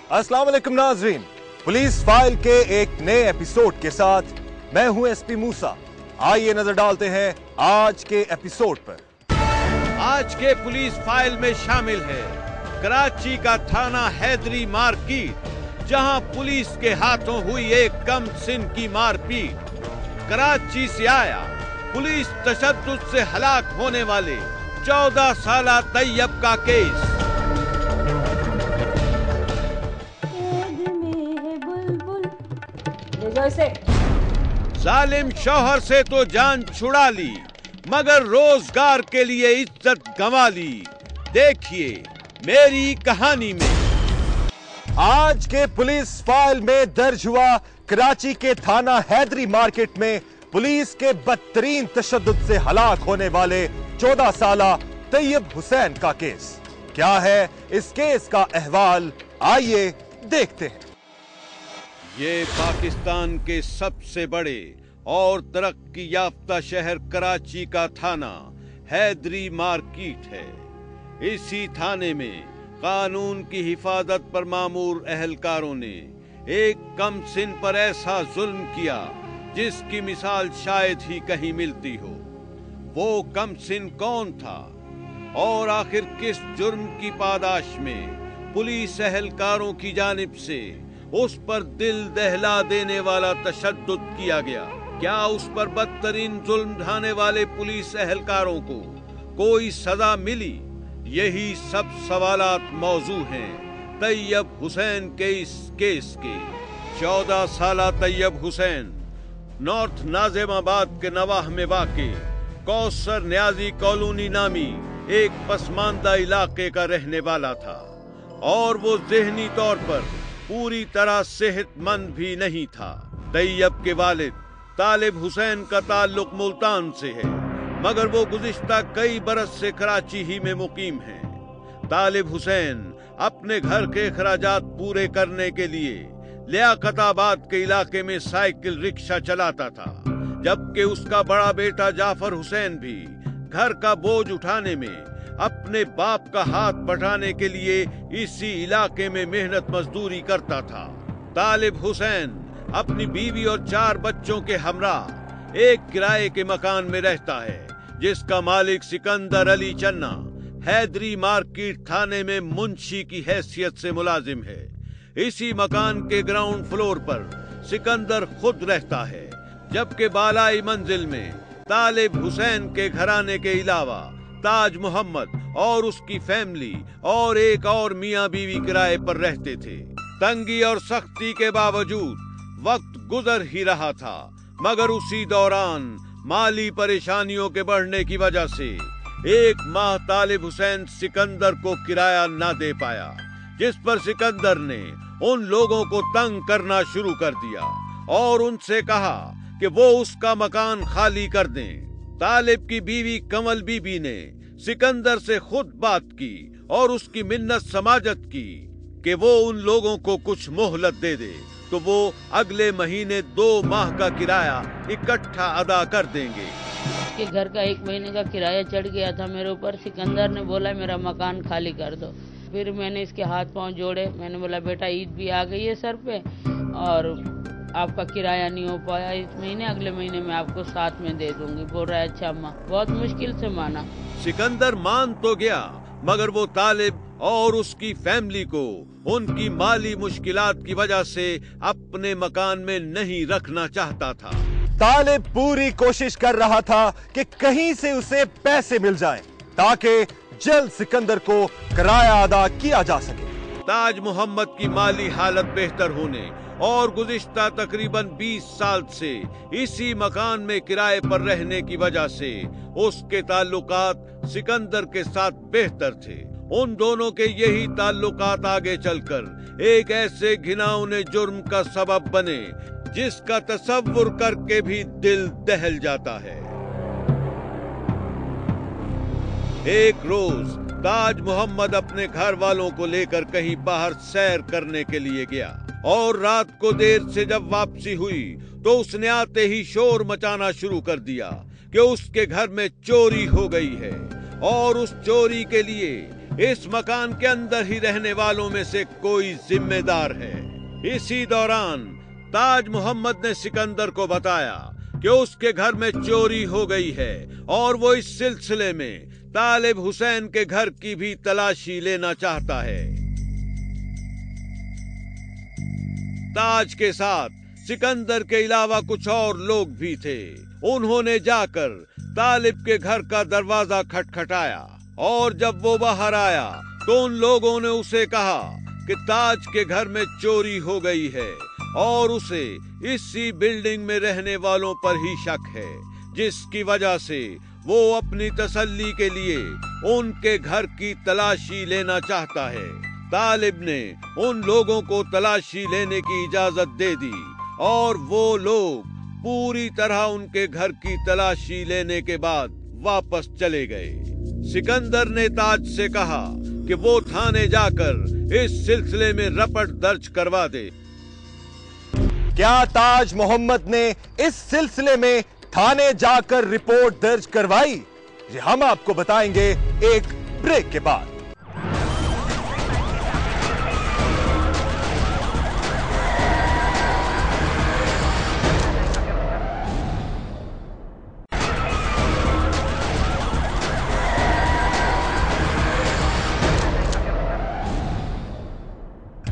अस्सलाम वालेकुम नाज़रीन, पुलिस फाइल के एक नए एपिसोड के साथ मैं हूं एसपी मूसा। आइए नजर डालते हैं आज के एपिसोड पर। आज के पुलिस फाइल में शामिल है कराची का थाना हैदरी मार्केट, जहां पुलिस के हाथों हुई एक कम सिन की मारपीट। कराची से आया पुलिस तशद्दुद से हलाक होने वाले 14 साला तैयब का केस। जालिम शौहर से तो जान छुड़ा ली, मगर रोजगार के लिए इज्जत गंवा ली। देखिए मेरी कहानी में। आज के पुलिस फाइल में दर्ज हुआ कराची के थाना हैदरी मार्केट में पुलिस के बदतरीन तशद्दुद से हलाक होने वाले 14 साला तैयब हुसैन का केस। क्या है इस केस का अहवाल, आइए देखते हैं। ये पाकिस्तान के सबसे बड़े और तरक्की याफ्ता शहर कराची का थाना हैदरी मार्केट है। इसी थाने में कानून की हिफाजत पर मामूर अहलकारों ने एक कम सिन पर ऐसा जुल्म किया जिसकी मिसाल शायद ही कहीं मिलती हो। वो कम सिन कौन था और आखिर किस जुर्म की पादाश में पुलिस अहलकारों की जानिब से उस पर दिल दहला देने वाला तशद्दुद किया गया? क्या उस पर बदतरीन जुल्म ढाने वाले पुलिस अहलकारों को कोई सजा मिली? यही सब सवालात मौजू हैं तैयब हुसैन के इस केस के। 14 साला तैयब हुसैन नॉर्थ नाजिमाबाद के नवाह में वाक़े कौसर न्याजी कॉलोनी नामी एक पसमानदा इलाके का रहने वाला था और वो ज़हनी तौर पर पूरी तरह सेहतमंद भी नहीं था। तैयब के वालिद तालिब हुसैन का ताल्लुक मुल्तान से है, मगर वो गुज़िश्ता कई बरस से कराची ही में मुकीम हैं। तालिब हुसैन अपने घर के अखराजात पूरे करने के लिए लियाकताबाद के इलाके में साइकिल रिक्शा चलाता था, जबकि उसका बड़ा बेटा जाफर हुसैन भी घर का बोझ उठाने में अपने बाप का हाथ बटाने के लिए इसी इलाके में मेहनत मजदूरी करता था। तालिब हुसैन अपनी बीवी और 4 बच्चों के हमरा एक किराए के मकान में रहता है, जिसका मालिक सिकंदर अली चन्ना हैदरी मार्केट थाने में मुंशी की हैसियत से मुलाजिम है। इसी मकान के ग्राउंड फ्लोर पर सिकंदर खुद रहता है, जबकि बालाई मंजिल में तालिब हुसैन के घराने के अलावा ताज मोहम्मद और उसकी फैमिली और एक और मियां बीवी किराए पर रहते थे। तंगी और सख्ती के बावजूद वक्त गुजर ही रहा था, मगर उसी दौरान माली परेशानियों के बढ़ने की वजह से एक माह तालिब हुसैन सिकंदर को किराया न दे पाया, जिस पर सिकंदर ने उन लोगों को तंग करना शुरू कर दिया और उनसे कहा कि वो उसका मकान खाली कर दें। तालिब की बीवी कमल बीबी ने सिकंदर से खुद बात की और उसकी मिन्नत समाजत की कि वो उन लोगों को कुछ मोहलत दे दे तो वो अगले महीने 2 माह का किराया इकट्ठा अदा कर देंगे। के घर का 1 महीने का किराया चढ़ गया था मेरे ऊपर। सिकंदर ने बोला मेरा मकान खाली कर दो। फिर मैंने इसके हाथ पांव जोड़े, मैंने बोला बेटा ईद भी आ गई है सर पे और आपका किराया नहीं हो पाया इस महीने, अगले महीने में आपको साथ में दे दूंगी। बोल रहा है अच्छा अम्मा। बहुत मुश्किल से माना। सिकंदर मान तो गया, मगर वो तालिब और उसकी फैमिली को उनकी माली मुश्किलात की वजह से अपने मकान में नहीं रखना चाहता था। तालिब पूरी कोशिश कर रहा था कि कहीं से उसे पैसे मिल जाएं, ताकि जल्द सिकंदर को किराया अदा किया जा सके। ताज मोहम्मद की माली हालत बेहतर होने और गुज़िश्ता तकरीबन 20 साल से इसी मकान में किराए पर रहने की वजह से उसके ताल्लुकात सिकंदर के साथ बेहतर थे। उन दोनों के यही ताल्लुकात आगे चलकर एक ऐसे घिनौने जुर्म का सबब बने जिसका तसव्वुर करके भी दिल दहल जाता है। एक रोज ताज मोहम्मद अपने घर वालों को लेकर कहीं बाहर सैर करने के लिए गया और रात को देर से जब वापसी हुई तो उसने आते ही शोर मचाना शुरू कर दिया कि उसके घर में चोरी हो गई है और उस चोरी के लिए इस मकान के अंदर ही रहने वालों में से कोई जिम्मेदार है। इसी दौरान ताज मोहम्मद ने सिकंदर को बताया कि उसके घर में चोरी हो गई है और वो इस सिलसिले में तालिब हुसैन के घर की भी तलाशी लेना चाहता है। ताज के साथ सिकंदर के अलावा कुछ और लोग भी थे। उन्होंने जाकर तालिब के घर का दरवाजा खटखटाया और जब वो बाहर आया तो उन लोगों ने उसे कहा कि ताज के घर में चोरी हो गई है और उसे इसी बिल्डिंग में रहने वालों पर ही शक है, जिसकी वजह से वो अपनी तसल्ली के लिए उनके घर की तलाशी लेना चाहता है। तालिब ने उन लोगों को तलाशी लेने की इजाजत दे दी और वो लोग पूरी तरह उनके घर की तलाशी लेने के बाद वापस चले गए। सिकंदर ने ताज से कहा कि वो थाने जाकर इस सिलसिले में रपट दर्ज करवा दे। क्या ताज मोहम्मद ने इस सिलसिले में थाने जाकर रिपोर्ट दर्ज करवाई? ये हम आपको बताएंगे एक ब्रेक के बाद।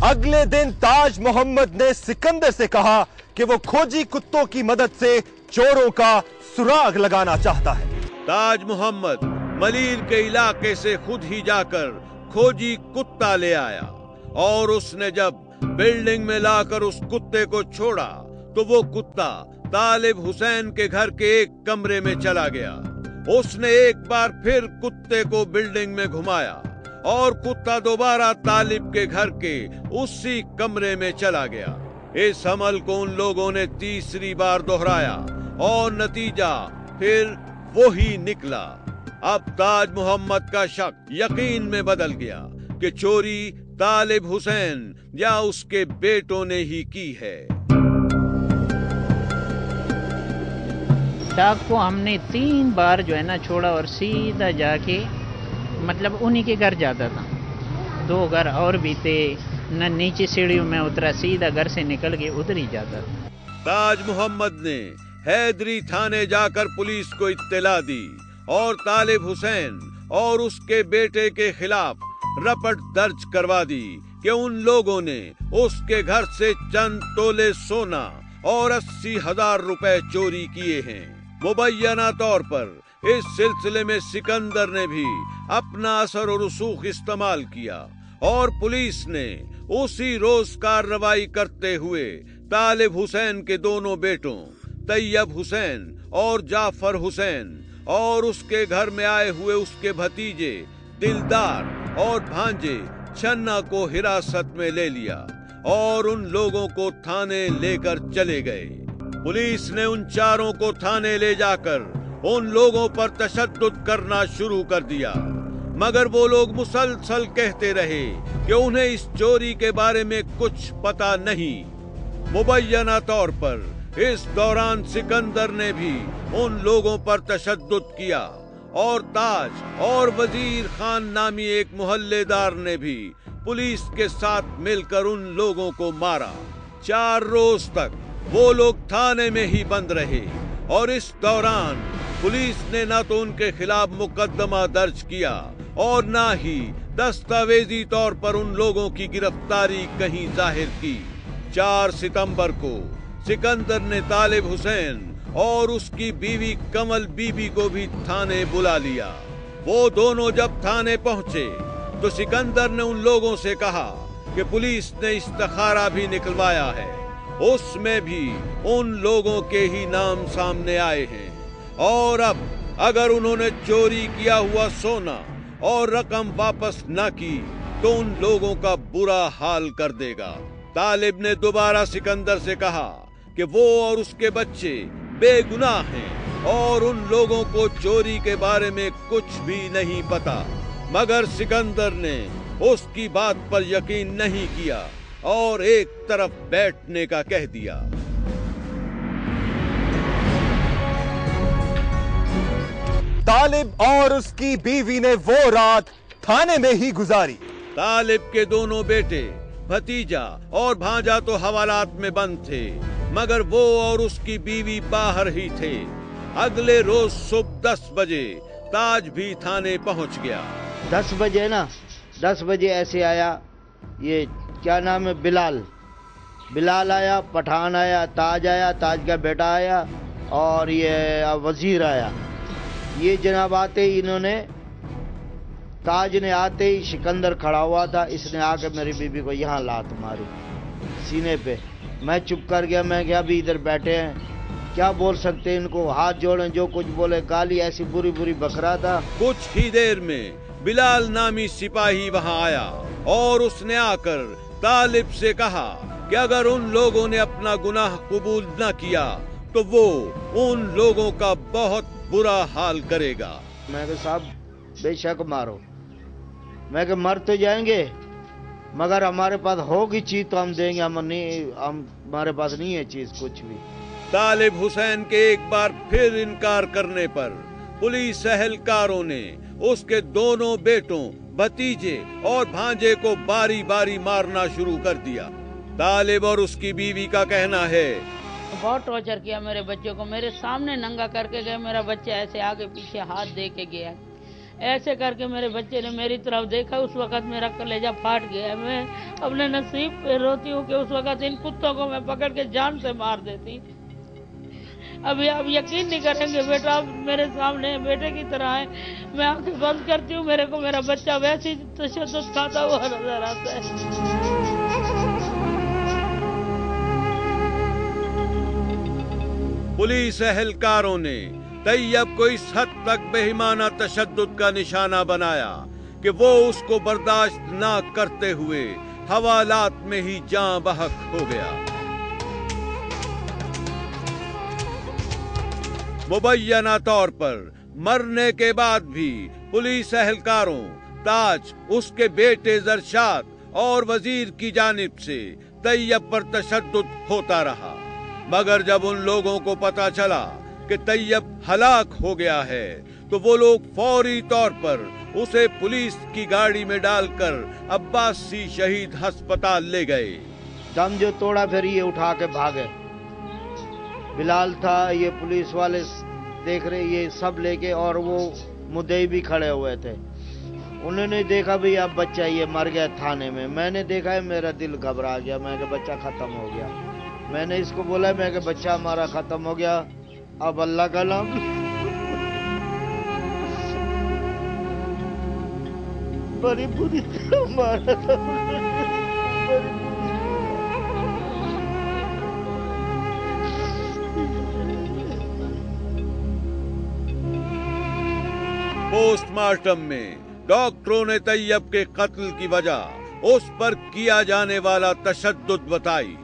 अगले दिन ताज मोहम्मद ने सिकंदर से कहा कि वो खोजी कुत्तों की मदद से चोरों का सुराग लगाना चाहता है। ताज मोहम्मद मलीर के इलाके से खुद ही जाकर खोजी कुत्ता ले आया और उसने जब बिल्डिंग में लाकर उस कुत्ते को छोड़ा तो वो कुत्ता तालिब हुसैन के घर के एक कमरे में चला गया। उसने एक बार फिर कुत्ते को बिल्डिंग में घुमाया और कुत्ता दोबारा तालिब के घर के उसी कमरे में चला गया। इस अमल को उन लोगों ने तीसरी बार दोहराया और नतीजा फिर वही निकला। अब ताज मोहम्मद का शक यकीन में बदल गया कि चोरी तालिब हुसैन या उसके बेटों ने ही की है। डाक को हमने 3 बार जो है ना छोड़ा और सीधा जाके मतलब उन्हीं के घर जाता था। 2 घर और भी थे, न नीचे सीढ़ियों में उतरा, सीधा घर से निकल के उधर ही जाता था। ताज मोहम्मद ने हैदरी थाने जाकर पुलिस को इत्तला दी और तालिब हुसैन और उसके बेटे के खिलाफ रपट दर्ज करवा दी कि उन लोगों ने उसके घर से चंद तोले सोना और 80,000 रुपए चोरी किए हैं। मुबैना तौर पर इस सिलसिले में सिकंदर ने भी अपना असर और रसूख इस्तेमाल किया और पुलिस ने उसी रोज कार्रवाई करते हुए तालिब हुसैन के दोनों बेटों तैयब हुसैन और जाफर हुसैन और उसके घर में आए हुए उसके भतीजे दिलदार और भांजे छन्ना को हिरासत में ले लिया और उन लोगों को थाने लेकर चले गए। पुलिस ने उन चारों को थाने ले जाकर उन लोगों पर तशद्दुद करना शुरू कर दिया, मगर वो लोग मुसलसल कहते रहे कि उन्हें इस चोरी के बारे में कुछ पता नहीं। मुबैना तौर पर इस दौरान सिकंदर ने भी उन लोगों पर तशद्दुद किया और ताज और वजीर खान नामी एक मोहल्लेदार ने भी पुलिस के साथ मिलकर उन लोगों को मारा। 4 रोज तक वो लोग थाने में ही बंद रहे और इस दौरान पुलिस ने न तो उनके खिलाफ मुकदमा दर्ज किया और न ही दस्तावेजी तौर पर उन लोगों की गिरफ्तारी कहीं जाहिर की। 4 सितंबर को सिकंदर ने तालिब हुसैन और उसकी बीवी कमल बीबी को भी थाने बुला लिया। वो दोनों जब थाने पहुंचे तो सिकंदर ने उन लोगों से कहा कि पुलिस ने इस्तिखारा भी निकलवाया है, उसमें भी उन लोगों के ही नाम सामने आए हैं और अब अगर उन्होंने चोरी किया हुआ सोना और रकम वापस न की तो उन लोगों का बुरा हाल कर देगा। तालिब ने दोबारा सिकंदर से कहा कि वो और उसके बच्चे बेगुनाह हैं और उन लोगों को चोरी के बारे में कुछ भी नहीं पता, मगर सिकंदर ने उसकी बात पर यकीन नहीं किया और एक तरफ बैठने का कह दिया। तालिब और उसकी बीवी ने वो रात थाने में ही गुजारी। तालिब के दोनों बेटे, भतीजा और भांजा तो हवालात में बंद थे, मगर वो और उसकी बीवी बाहर ही थे। अगले रोज सुबह 10 बजे ताज भी थाने पहुंच गया। 10 बजे ना, 10 बजे ऐसे आया, ये क्या नाम है, बिलाल आया, पठान आया, ताज आया, ताज का बेटा आया और ये वजीर आया। ये जनाब आते ही इन्होंने, ताज ने आते ही, सिकंदर खड़ा हुआ था, इसने आके मेरी बीबी को यहाँ लात मारी सीने पे। मैं चुप कर गया, मैं क्या अभी इधर बैठे हैं, क्या बोल सकते हैं इनको, हाथ जोड़े, जो कुछ बोले, गाली ऐसी बुरी बुरी बकरा था। कुछ ही देर में बिलाल नामी सिपाही वहां आया और उसने आकर तालिब से कहा कि अगर उन लोगों ने अपना गुनाह कबूल न किया तो वो उन लोगों का बहुत बुरा हाल करेगा। मैं कहा साहब बेशक मारो, मैं कहा मर तो जाएंगे मगर हमारे पास होगी चीज तो हम देंगे, हमारे पास नहीं है चीज कुछ भी। तालिब हुसैन के एक बार फिर इनकार करने पर पुलिस एहलकारों ने उसके दोनों बेटों, भतीजे और भांजे को बारी बारी मारना शुरू कर दिया। तालिब और उसकी बीवी का कहना है, बहुत टॉर्चर किया मेरे बच्चों को, मेरे सामने नंगा करके गए, मेरा बच्चा ऐसे आगे पीछे हाथ दे के गया, ऐसे करके मेरे बच्चे ने मेरी तरफ देखा, उस वक्त मेरा कलेजा फाट गया। मैं अपने नसीब पे रोती हूँ कि उस वक्त इन कुत्तों को मैं पकड़ के जान से मार देती। अभी आप यकीन नहीं करेंगे, बेटा आप मेरे सामने बेटे की तरह है, मैं आंखें बंद करती हूँ, मेरे को मेरा बच्चा वैसे ही तशद्दुद खाता हुआ नजर आता है। पुलिस एहलकारों ने तैयब को इस हद तक बेईमाना तशद्दुद का निशाना बनाया कि वो उसको बर्दाश्त न करते हुए हवालात में ही जान बहक हो गया। मुबैना तौर पर मरने के बाद भी पुलिस एहलकारों, ताज, उसके बेटे जरशाद और वजीर की जानिब से तैयब पर तशद्दुद होता रहा, मगर जब उन लोगों को पता चला कि तैयब हलाक हो गया है तो वो लोग फौरी तौर पर उसे पुलिस की गाड़ी में डालकर अब्बासी शहीद अस्पताल ले गए। दम जो तोड़ा फिर ये उठा के भागे। बिलाल था, ये पुलिस वाले देख रहे, ये सब लेके, और वो मुद्दई भी खड़े हुए थे। उन्होंने देखा भाई अब बच्चा ये मर गया थाने में। मैंने देखा है, मेरा दिल घबरा गया, मैं कहा बच्चा खत्म हो गया। मैंने इसको बोला, मैं कहा बच्चा हमारा खत्म हो गया, अब अल्लाह का नाम। बड़ी बुरी तरह मारा था, पोस्टमार्टम में डॉक्टरों ने तैयब के कत्ल की वजह उस पर किया जाने वाला तशद्दुद बताई,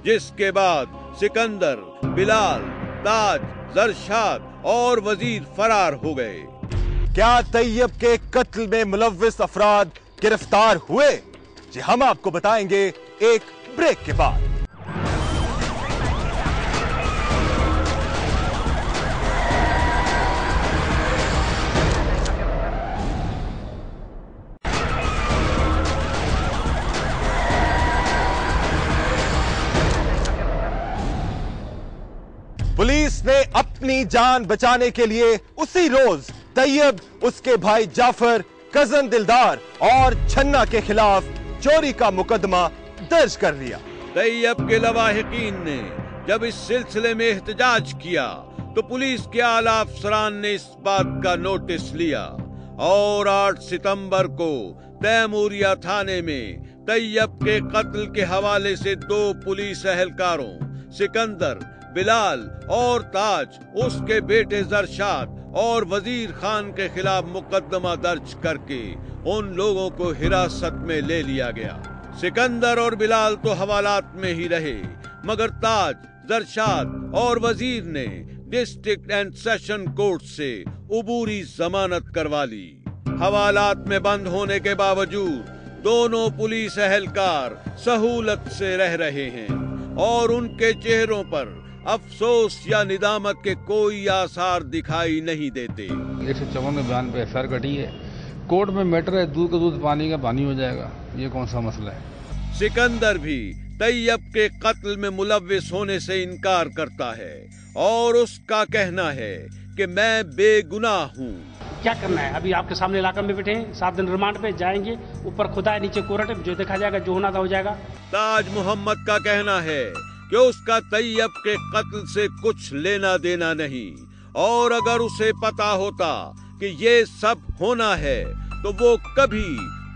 जिसके बाद सिकंदर, बिलाल, ताज, जरशाद और वजीर फरार हो गए। क्या तैयब के कत्ल में मुलव्विस अफराद गिरफ्तार हुए? जी हम आपको बताएंगे एक ब्रेक के बाद। पुलिस ने अपनी जान बचाने के लिए उसी रोज तैयब, उसके भाई जाफर, कजन दिलदार और छन्ना के खिलाफ चोरी का मुकदमा दर्ज कर लिया। तैयब के लवाहिकीन ने जब इस सिलसिले में एहतजाज किया तो पुलिस के आला अफसरान ने इस बात का नोटिस लिया और 8 सितंबर को तैमूरिया थाने में तैयब के कत्ल के हवाले से 2 पुलिस एहलकारों, सिकंदर, बिलाल और ताज, उसके बेटे जरशाद और वजीर खान के खिलाफ मुकदमा दर्ज करके उन लोगों को हिरासत में ले लिया गया। सिकंदर और बिलाल तो हवालात में ही रहे, मगर ताज, जरशाद और वजीर ने डिस्ट्रिक्ट एंड सेशन कोर्ट से उबूरी जमानत करवा ली। हवालात में बंद होने के बावजूद दोनों पुलिस एहलकार सहूलत से रह रहे हैं और उनके चेहरों पर अफसोस या निदामत के कोई आसार दिखाई नहीं देते। 154 में बयान पे एफआईआर कटी है कोर्ट में मैटर है, दूध का दूध पानी का पानी हो जाएगा, ये कौन सा मसला है। सिकंदर भी तैयब के कत्ल में मुलव्विस होने से इनकार करता है और उसका कहना है कि मैं बेगुनाह हूँ। क्या करना है, अभी आपके सामने इलाका में बैठे हैं, 7 दिन रिमांड पे जाएंगे, ऊपर खुदा है नीचे कोर्ट है, जो देखा जाएगा, जो होना था हो जाएगा। ताज मोहम्मद का कहना है कि उसका तैयब के कत्ल से कुछ लेना देना नहीं, और अगर उसे पता होता कि ये सब होना है तो वो कभी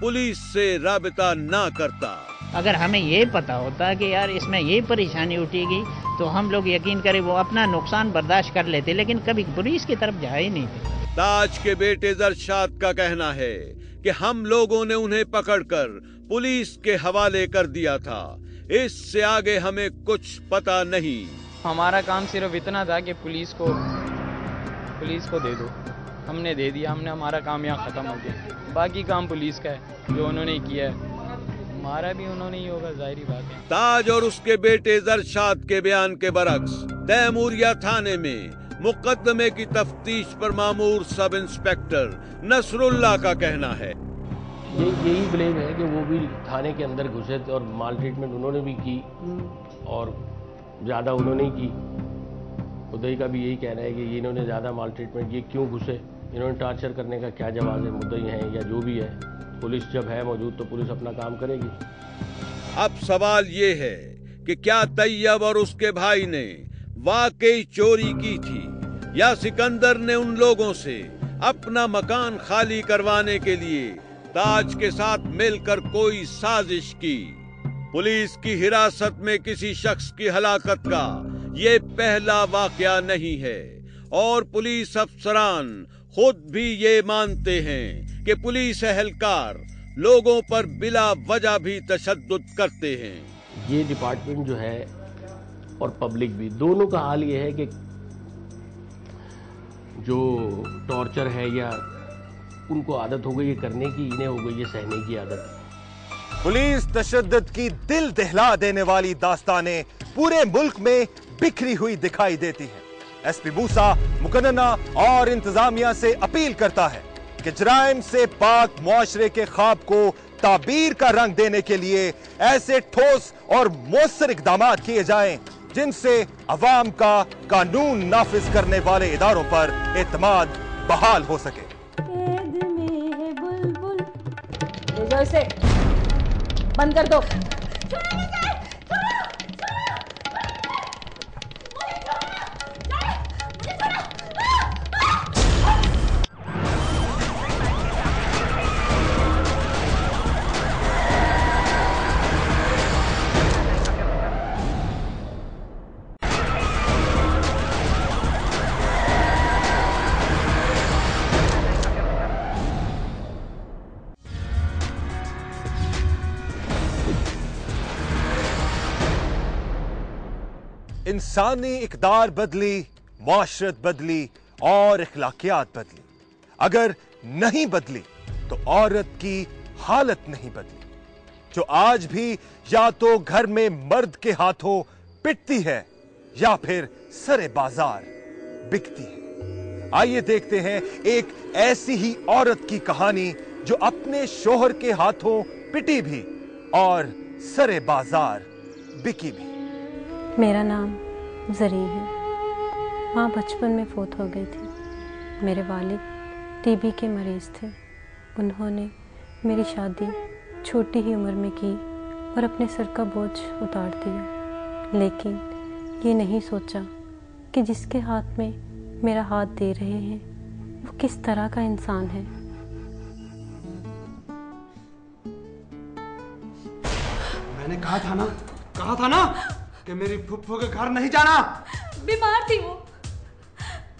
पुलिस से राबिता ना करता। अगर हमें ये पता होता कि यार इसमें ये परेशानी उठेगी तो हम लोग यकीन करें वो अपना नुकसान बर्दाश्त कर लेते, लेकिन कभी पुलिस की तरफ जा ही नहीं थे। ताज के बेटे जरशाद का कहना है कि हम लोगों ने उन्हें पकड़कर पुलिस के हवाले कर दिया था, इससे आगे हमें कुछ पता नहीं। हमारा काम सिर्फ इतना था कि पुलिस को दे दो, हमने दे दिया, हमने हमारा काम यहाँ खत्म हो गया। बाकी काम पुलिस का है, जो उन्होंने किया है हमारा भी उन्होंने ही होगा, जाहिर बात है। ताज और उसके बेटे जरशाद के बयान के बरक्स तैमूरिया थाने में मुकदमे की तफ्तीश पर मामूर सब इंस्पेक्टर नसरुल्लाह का कहना है, यही ब्लेम है कि वो भी थाने के अंदर घुसे और माल ट्रीटमेंट उन्होंने भी की और ज़्यादा उन्होंने ही की। मुद्दई का भी यही कहना है कि इन्होंने ज़्यादा माल ट्रीटमेंट, ये क्यों घुसे, इन्होंने टार्चर करने का क्या जवाब है, मुद्दई हैं या जो भी है। पुलिस जब है मौजूद तो पुलिस अपना काम करेगी। अब सवाल ये है कि क्या तैयब और उसके भाई ने वाकई चोरी की थी या सिकंदर ने उन लोगों से अपना मकान खाली करवाने के लिए ताज के साथ मिलकर कोई साजिश की। पुलिस की हिरासत में किसी शख्स की हलाकत का ये पहला वाकया नहीं है और पुलिस अफसरान खुद भी ये मानते हैं कि पुलिस एहलकार लोगों पर बिला वजह भी तशद्दुद करते हैं। ये डिपार्टमेंट जो है और पब्लिक भी, दोनों का हाल ये है कि जो टॉर्चर है या उनको आदत हो गई ये करने की, इन्हें हो गई ये सहने की आदत। पुलिस तशद्दुद की दिल दहला देने वाली दास्तानें पूरे मुल्क में बिखरी हुई दिखाई देती हैं। एसपी मूसा मुकन्ना और इंतजामिया से अपील करता है कि जराइम से पाक मुआशरे के ख्वाब को ताबीर का रंग देने के लिए ऐसे ठोस और मौसर इकदामात किए जाएं जिनसे अवाम का कानून नाफिज करने वाले इदारों पर एतमाद बहाल हो सके। इसे बंद कर दो। इंसानी इकदार बदली, मुआशरत बदली और इखलाकियात बदली, अगर नहीं बदली तो औरत की हालत नहीं बदली, जो आज भी या तो घर में मर्द के हाथों पिटती है या फिर सरे बाजार बिकती है। आइए देखते हैं एक ऐसी ही औरत की कहानी जो अपने शोहर के हाथों पिटी भी और सरे बाजार बिकी भी। मेरा नाम जरी है। माँ बचपन में फौत हो गई थी। मेरे वालिद टीबी के मरीज़ थे। उन्होंने मेरी शादी छोटी ही उम्र में की और अपने सर का बोझ उतार दिया, लेकिन ये नहीं सोचा कि जिसके हाथ में मेरा हाथ दे रहे हैं वो किस तरह का इंसान है। मैंने कहा था ना कि मेरी फुफ्फो के घर नहीं जाना। बीमार थी वो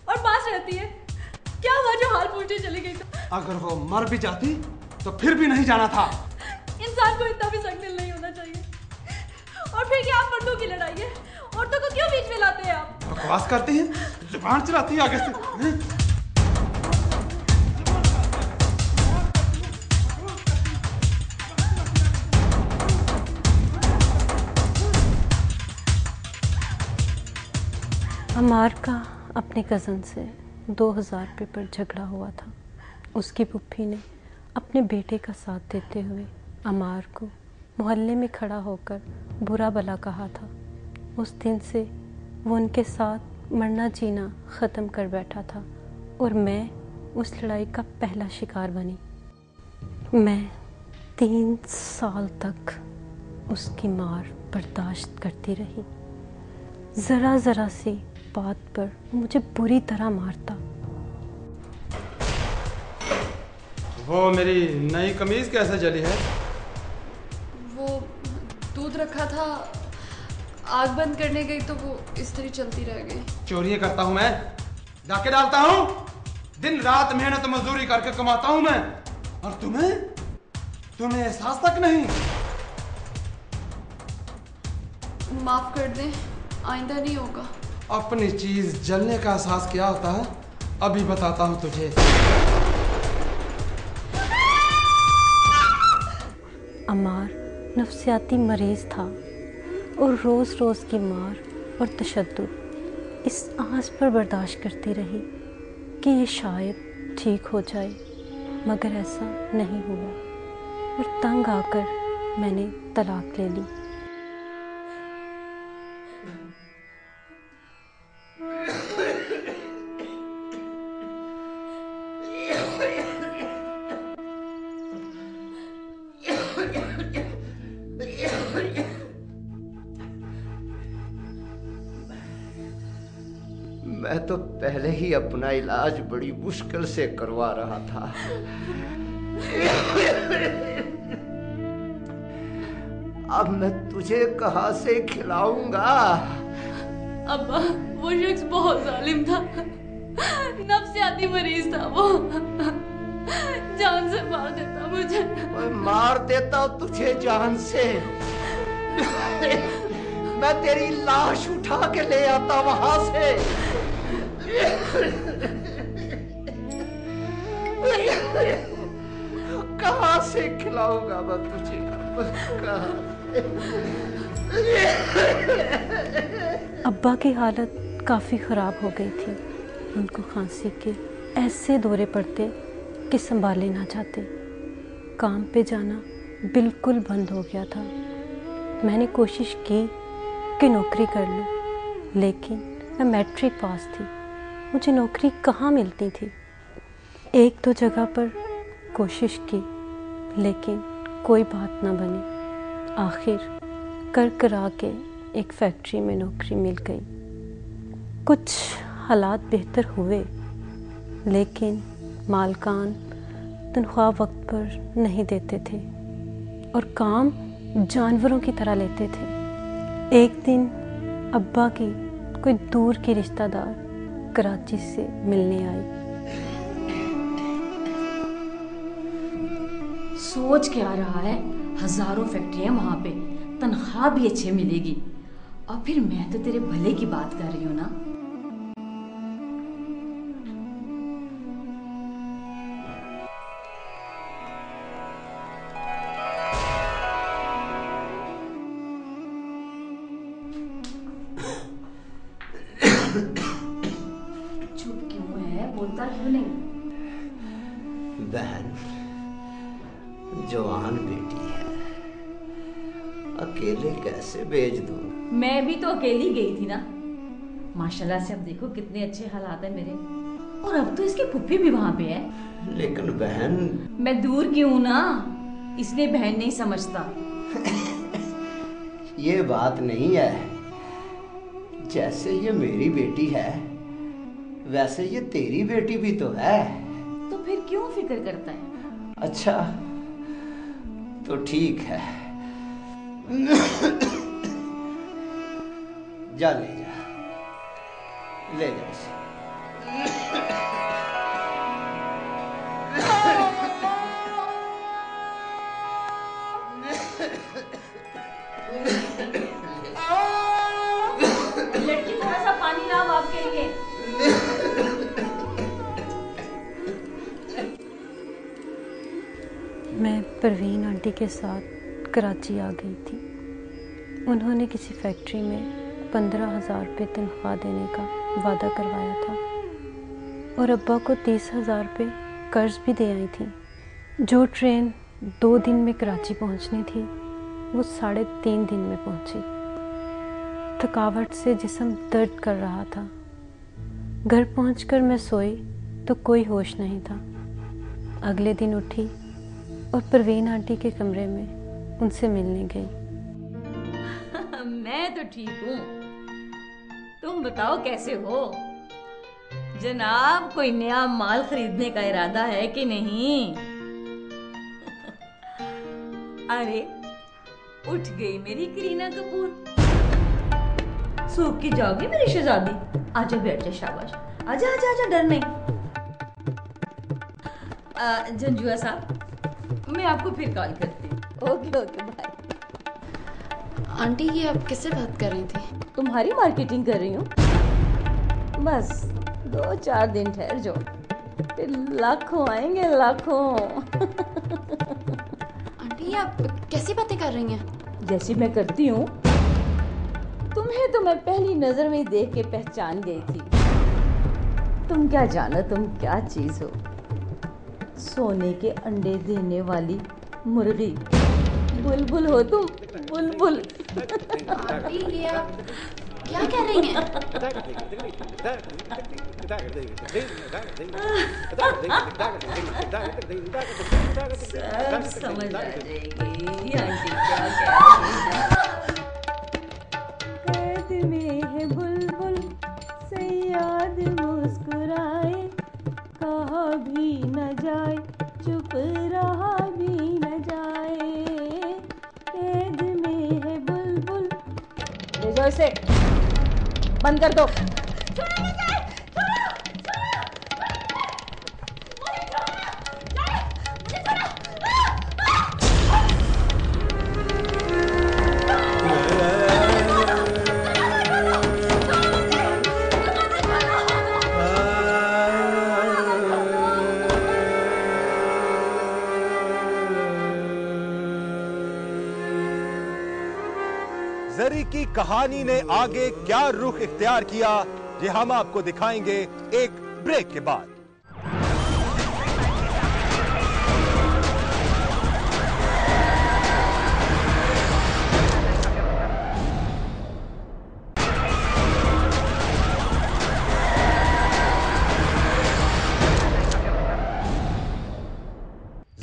और पास रहती है, क्या हुआ जो हाल पूछने चली गई? तो अगर वो मर भी जाती तो फिर भी नहीं जाना था। इंसान को इतना भी संग दिल नहीं होना चाहिए। और फिर क्या आप मर्दों की लड़ाई है, औरतों को क्यों बीच में लाते हैं आप? बकवास करती हैं, जुबान चलाती है आगे से। अमार का अपने कज़न से 2000 रुपये पर झगड़ा हुआ था। उसकी पुप्पी ने अपने बेटे का साथ देते हुए अमार को मोहल्ले में खड़ा होकर बुरा भला कहा था। उस दिन से वो उनके साथ मरना जीना ख़त्म कर बैठा था और मैं उस लड़ाई का पहला शिकार बनी। मैं 3 साल तक उसकी मार बर्दाश्त करती रही। ज़रा ज़रा सी बात पर मुझे बुरी तरह मारता। वो मेरी नई कमीज कैसे जली है? वो दूध रखा था, आग बंद करने गई तो वो इस तरह चलती रह गई। चोरियां करता हूं मैं, डाके डालता हूं, दिन रात मेहनत मजदूरी करके कमाता हूं मैं, और तुम्हें एहसास तक नहीं। माफ कर दें, आइंदा नहीं होगा। अपनी चीज जलने का एहसास क्या होता है अभी बताता हूं तुझे। अमार नफ्सियाती मरीज था और रोज़ रोज़ की मार और तशद्दुद इस आस पर बर्दाश्त करती रही कि ये शायद ठीक हो जाए, मगर ऐसा नहीं हुआ और तंग आकर मैंने तलाक ले ली। मैं तो पहले ही अपना इलाज बड़ी मुश्किल से करवा रहा था। अब मैं तुझे कहां से खिलाऊंगा? अब्बा, वो शख्स बहुत जालिम था, नफ्सियाती मरीज था वो, जान से मार देता मुझे। मैं मार देता तुझे जान से। मैं तेरी लाश उठा के ले आता वहां से। कहां से खिलाऊंगा मैं तुझे? अब्बा की हालत काफ़ी ख़राब हो गई थी। उनको खांसी के ऐसे दौरे पड़ते कि संभाले ना जाते। काम पे जाना बिल्कुल बंद हो गया था। मैंने कोशिश की कि नौकरी कर लूं, लेकिन मैं मैट्रिक पास थी, मुझे नौकरी कहाँ मिलती थी। 1-2 जगह पर कोशिश की, लेकिन कोई बात ना बनी। आखिर कर करा के एक फैक्ट्री में नौकरी मिल गई। कुछ हालात बेहतर हुए, लेकिन मालकान तनख्वाह वक्त पर नहीं देते थे और काम जानवरों की तरह लेते थे। एक दिन अब्बा की कोई दूर की रिश्तेदार कराची से मिलने आई। सोच क्या रहा है? हजारों फैक्ट्रियां वहां पे, तनख्वाह भी अच्छी मिलेगी, और फिर मैं तो तेरे भले की बात कर रही हूँ ना। चुप क्यों है? बोलता क्यों नहीं? बहन जवान बेटी है, अकेले कैसे भेज दूं? मैं भी तो अकेली गई थी ना। माशाल्लाह से अब देखो कितने अच्छे हालात है मेरे, और अब तो इसकी फुफ्फी भी वहां पे है। लेकिन बहन, मैं दूर की हूं ना, इसलिए बहन नहीं समझता। ये बात नहीं है। जैसे ये मेरी बेटी है, वैसे ये तेरी बेटी भी तो है। तो फिर क्यों फिक्र करता है? अच्छा तो ठीक है, जा ले जा, ले जा इसे। लड़की थोड़ा सा पानी लाओ आपके लिए। मैं परवीन आंटी के साथ कराची आ गई थी। उन्होंने किसी फैक्ट्री में 15,000 रुपये तनख्वाह देने का वादा करवाया था और अब्बा को 30,000 रुपये कर्ज भी दे आई थी। जो ट्रेन 2 दिन में कराची पहुंचनी थी वो 3.5 दिन में पहुंची। थकावट से जिस्म दर्द कर रहा था। घर पहुंचकर मैं सोई तो कोई होश नहीं था। अगले दिन उठी और परवीन आंटी के कमरे में उनसे मिलने गई। मैं तो ठीक हूँ, तुम बताओ कैसे हो जनाब? कोई नया माल खरीदने का इरादा है कि नहीं? अरे उठ गई मेरी करीना कपूर। सूख की जाओगी मेरी शहजादी? आजा बैठ जा, शाबाश, आजा आजा आजा, डर नहीं। जंजुआ साहब, मैं आपको फिर कॉल करती हूँ। Okay okay bye. आंटी ये आप किससे बात कर रही थी? तुम्हारी मार्केटिंग कर रही हूँ। बस 2-4 दिन ठहर जाओ, फिर लाखों आएंगे, लाखों। आंटी आप कैसी बातें कर रही हैं? जैसी मैं करती हूँ। तुम्हें तो मैं पहली नजर में देख के पहचान गई थी। तुम क्या जानो तुम क्या चीज हो। सोने के अंडे देने वाली मुर्गी, बुलबुल हो तुम, बुलबुल। आंटी ये आप क्या कह रही हैं? सब समझ आ जाएगी आंटी क्या कह रही है। कैद में है बुलबुल, सयाद मुस्कुराए, कहा भी न जाए, चुप रहा भी न जाए। कैद में है बुलबुल। ले जाओ इसे, बंद कर दो। जरी की कहानी ने आगे क्या रुख इख्तियार किया, ये हम आपको दिखाएंगे एक ब्रेक के बाद।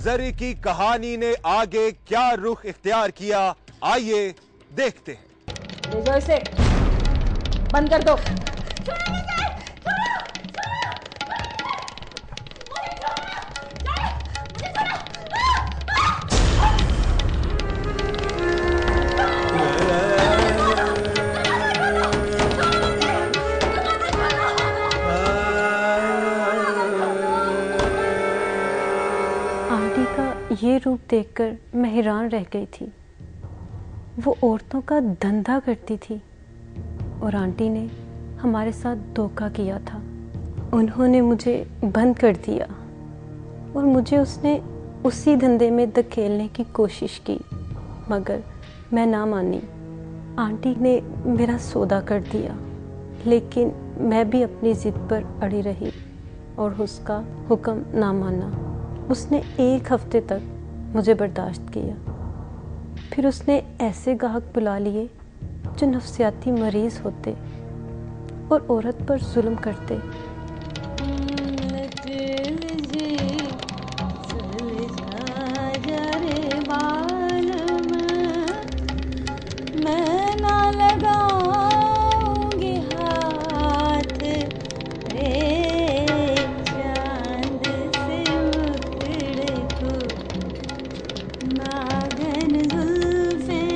जरी की कहानी ने आगे क्या रुख इख्तियार किया, आइए देखते हैं। ले जाओ इसे, बंद कर दो। आंटी का ये रूप देखकर मैं हैरान रह गई थी। वो औरतों का धंधा करती थी और आंटी ने हमारे साथ धोखा किया था। उन्होंने मुझे बंद कर दिया और मुझे उसने उसी धंधे में धकेलने की कोशिश की, मगर मैं ना मानी। आंटी ने मेरा सौदा कर दिया, लेकिन मैं भी अपनी ज़िद पर अड़ी रही और उसका हुक्म ना माना। उसने 1 हफ्ते तक मुझे बर्दाश्त किया। फिर उसने ऐसे गाहक बुला लिए जो नफ्सियाती मरीज होते और औरत पर जुल्म करते। मैं ना लगाऊंगी हाथ रे चांद से मुखड़े को, नागन जुल्फे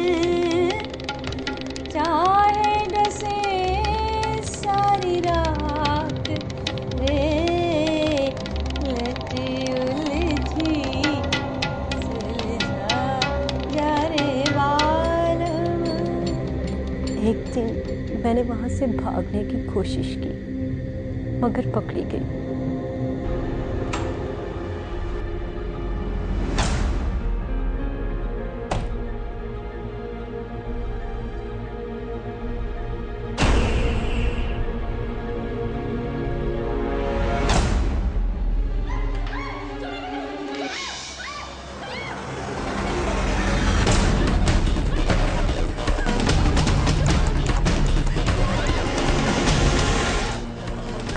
चाहे डसे सारी रात रे, लटी उलझी सुलझा जा रे बाल। एक दिन मैंने वहाँ से भागने की कोशिश की, मगर पकड़ी गई।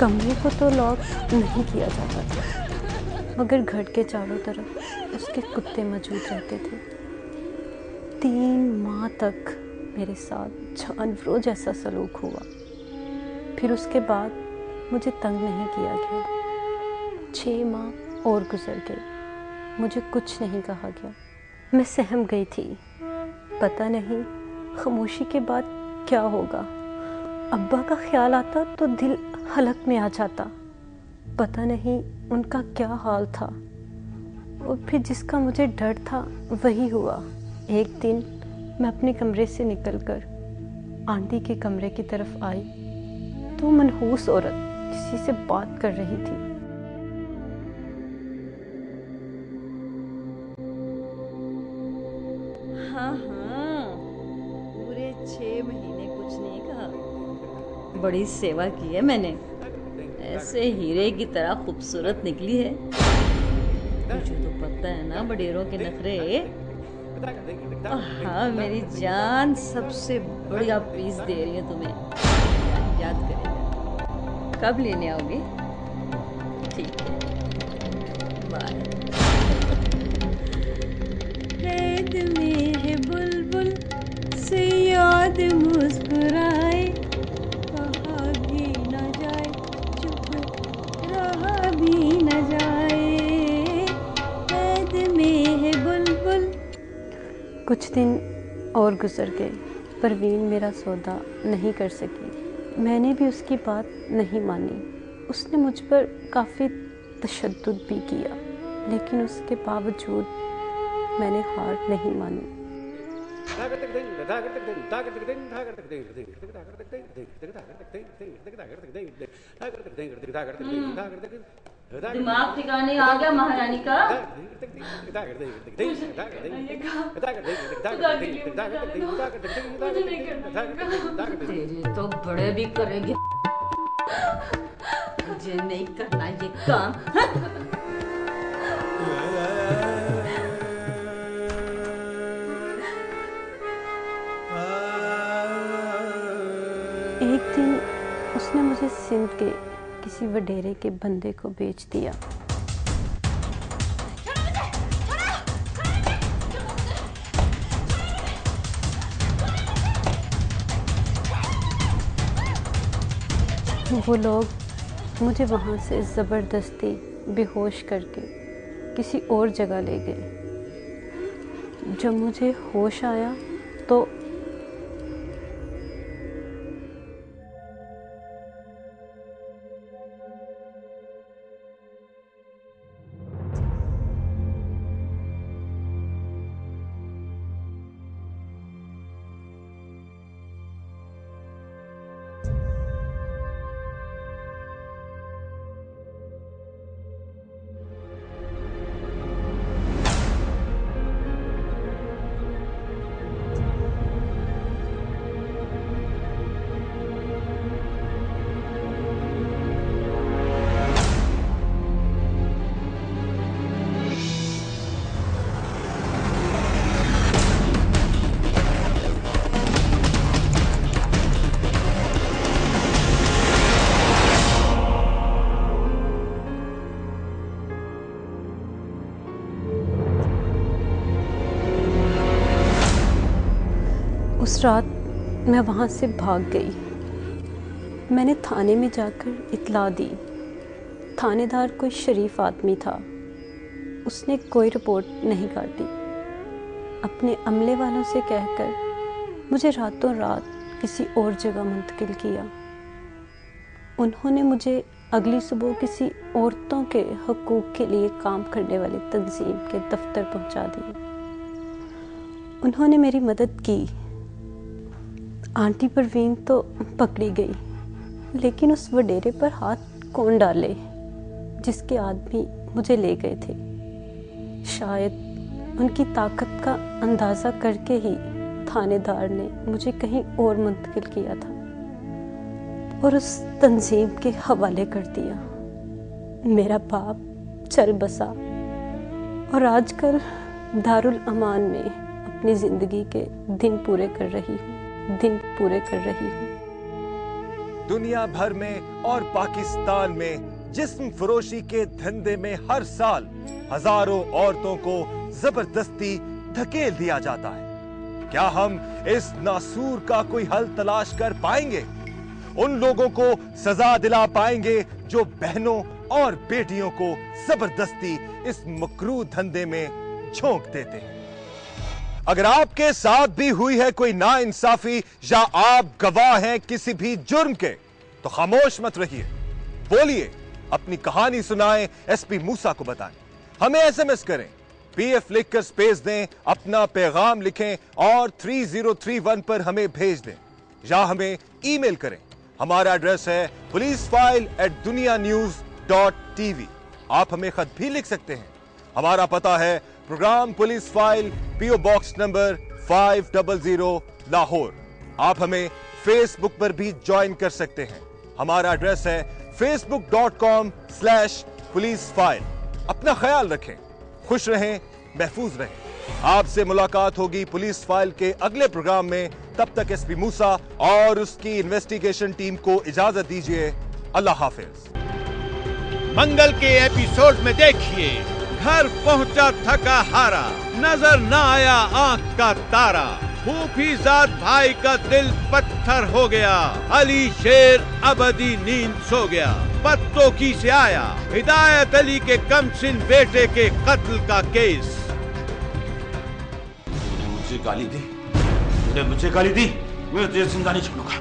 कमरे को तो लॉक नहीं किया जाता था, मगर घर के चारों तरफ उसके कुत्ते मौजूद रहते थे। 3 माह तक मेरे साथ जानवरों जैसा सलूक हुआ। फिर उसके बाद मुझे तंग नहीं किया गया। 6 माह और गुजर गए, मुझे कुछ नहीं कहा गया। मैं सहम गई थी। पता नहीं खामोशी के बाद क्या होगा। अब्बा का ख्याल आता तो दिल हलक में आ जाता। पता नहीं उनका क्या हाल था। और फिर जिसका मुझे डर था वही हुआ। एक दिन मैं अपने कमरे से निकलकर आंटी के कमरे की तरफ आई तो मनहूस औरत किसी से बात कर रही थी। हाँ हाँ, पूरे 6 महीने कुछ नहीं कहा। बड़ी सेवा की है मैंने, ऐसे हीरे की तरह खूबसूरत निकली है। तुझे तो पता है ना बडेरों के नखरे। हाँ मेरी जान, सबसे बढ़िया पीस दे रही है तुम्हें, याद करेगा। कब लेने आओगे? ठीक है, बाय। कैद में है बुलबुल से याद मुस्कुराए, कहा भी न जाए, चुप रहा भी न जाए। कैद में है बुलबुल। कुछ दिन और गुजर गए। परवीन मेरा सौदा नहीं कर सकी। मैंने भी उसकी बात नहीं मानी। उसने मुझ पर काफ़ी तशद्दुद भी किया, लेकिन उसके बावजूद मैंने हार नहीं मानी। दिमाग ठिकाने आ गया महारानी का? तेरे तो बड़े भी करेंगे, मुझे नहीं करना ये काम। एक दिन उसने मुझे सिंध के किसी वडेरे के बंदे को बेच दिया। वो लोग मुझे वहाँ से ज़बरदस्ती बेहोश करके किसी और जगह ले गए। जब मुझे होश आया तो उस रात मैं वहाँ से भाग गई। मैंने थाने में जाकर इत्तला दी। थानेदार कोई शरीफ आदमी था, उसने कोई रिपोर्ट नहीं काटी। अपने अमले वालों से कहकर मुझे रातों रात किसी और जगह मुंतकिल किया। उन्होंने मुझे अगली सुबह किसी औरतों के हकूक़ के लिए काम करने वाली तंजीम के दफ्तर पहुंचा दिया। उन्होंने मेरी मदद की। आंटी परवीन तो पकड़ी गई, लेकिन उस वडेरे पर हाथ कौन डाले जिसके आदमी मुझे ले गए थे। शायद उनकी ताकत का अंदाज़ा करके ही थानेदार ने मुझे कहीं और मुंतकिल किया था और उस तंजीम के हवाले कर दिया। मेरा बाप चल बसा और आजकल दारुल अमान में अपनी ज़िंदगी के दिन पूरे कर रही हूँ। दुनिया भर में और पाकिस्तान में जिस्म फरोशी के धंधे में हर साल हजारों औरतों को जबरदस्ती धकेल दिया जाता है। क्या हम इस नासूर का कोई हल तलाश कर पाएंगे? उन लोगों को सजा दिला पाएंगे जो बहनों और बेटियों को जबरदस्ती इस मकरूह धंधे में झोंक देते हैं। अगर आपके साथ भी हुई है कोई नाइंसाफी या आप गवाह हैं किसी भी जुर्म के, तो खामोश मत रहिए, बोलिए, अपनी कहानी सुनाएं, एसपी मूसा को बताएं। हमें एसएमएस करें, पीएफ लिखकर स्पेस दें, अपना पैगाम लिखें और 3031 पर हमें भेज दें, या हमें ईमेल करें। हमारा एड्रेस है policeFile@dunianews.tv। आप हमें खत भी लिख सकते हैं। हमारा पता है program police file, PO box number 500 Lahore. आप हमें फेसबुक पर भी ज्वाइन कर सकते हैं। हमारा एड्रेस है facebook.com/policeFile। अपना ख्याल रखें, खुश रहें, महफूज रहें। आपसे मुलाकात होगी पुलिस फाइल के अगले प्रोग्राम में। तब तक एसपी मूसा और उसकी इन्वेस्टिगेशन टीम को इजाजत दीजिए। अल्लाह हाफिज। मंगल के एपिसोड में देखिए, घर पहुंचा थका हारा, नजर न आया आंख का तारा, फूफीजाद भाई का दिल पत्थर हो गया, अली शेर अबदी नींद सो गया, पत्तोकी से आया हिदायत अली के कमसिन बेटे के कत्ल का केस। मुझे गाली दी, तूने मुझे गाली दी, मैं तुझे जिंदा नहीं छोड़ूंगा।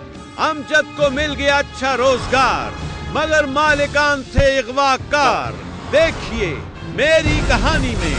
अमजद को मिल गया अच्छा रोजगार, मगर मालिकान थे अगवाकार। देखिए मेरी कहानी में